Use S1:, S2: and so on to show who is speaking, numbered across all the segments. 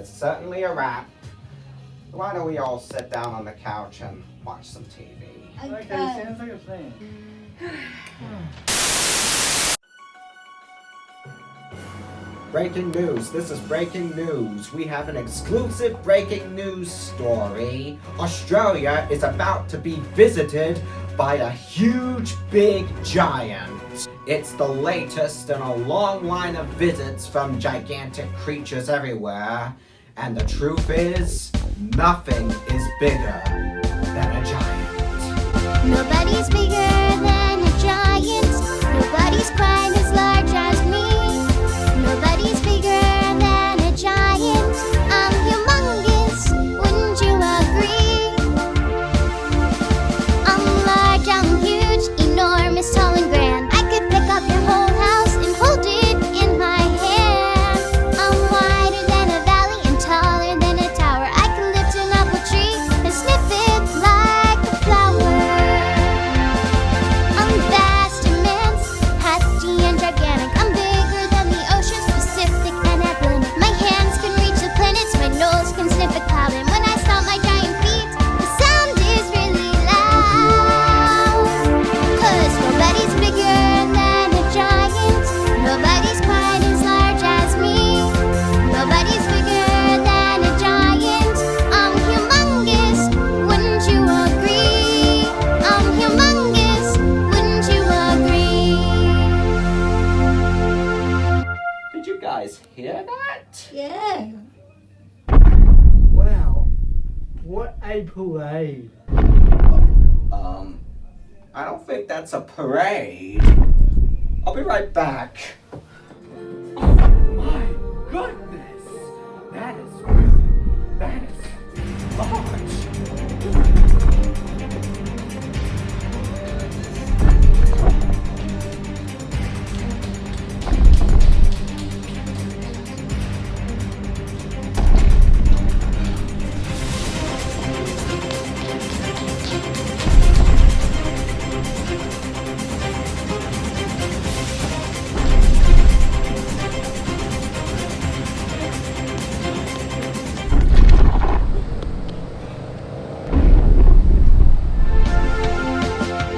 S1: is certainly a wrap. Why don't we all sit down on the couch and watch some TV?
S2: Okay, sounds like a plan.
S1: Breaking news. This is breaking news. We have an exclusive breaking news story. Australia is about to be visited by a huge big giant. It's the latest in a long line of visits from gigantic creatures everywhere. And the truth is, nothing is bigger than a giant.
S3: Nobody's bigger than a giant. Nobody's quite as large as me. Nobody's bigger than a giant. I'm humongous, wouldn't you agree? I'm large, I'm huge, enormous, tall and grand. I could pick up your whole house and hold it in my hand. I'm wider than a valley and taller than a tower. I could lift an apple tree and sniff it like a flower. I'm vast, immense, hefty and gigantic. I'm bigger than the oceans, Pacific and Atlantic. My hands can reach the planets, my nose can sniff a cloud. And when I stomp my giant feet, the sound is really loud. 'Cause nobody's bigger than a giant. Nobody's quite as large as me. Nobody's bigger than a giant. I'm humongous, wouldn't you agree? I'm humongous, wouldn't you agree?
S1: Did you guys hear that?
S2: Yeah. Wow. What a parade.
S1: I don't think that's a parade. I'll be right back.
S2: Oh my goodness. That is large.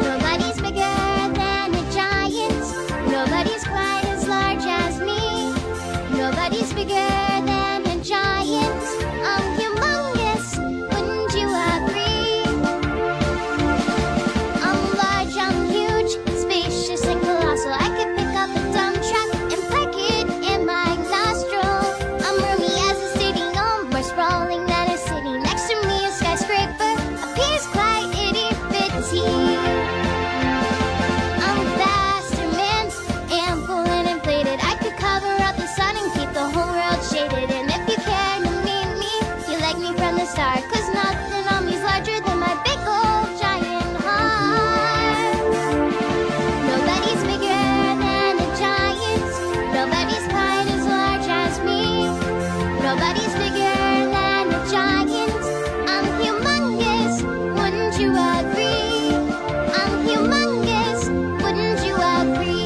S3: Nobody's bigger than a giant. Nobody's quite as large as me. Nobody's bigger than a giant. I'm humongous, wouldn't you agree? I'm large, I'm huge, spacious and colossal. I could pick up a dump truck and park it in my nostril. I'm roomy as a stadium, more sprawling than a city. Next to me a skyscraper appears quite itty-bitty. I'm vast, immense, ample and inflated. I could cover up the sun and keep the whole world shaded. And if you care to meet me, you like me from the start. 'Cause nothing on me's larger than my big old giant heart. Nobody's bigger than a giant. Nobody's quite as large as me. Nobody's bigger than a giant. I'm humongous, wouldn't you agree? I'm humongous, wouldn't you agree?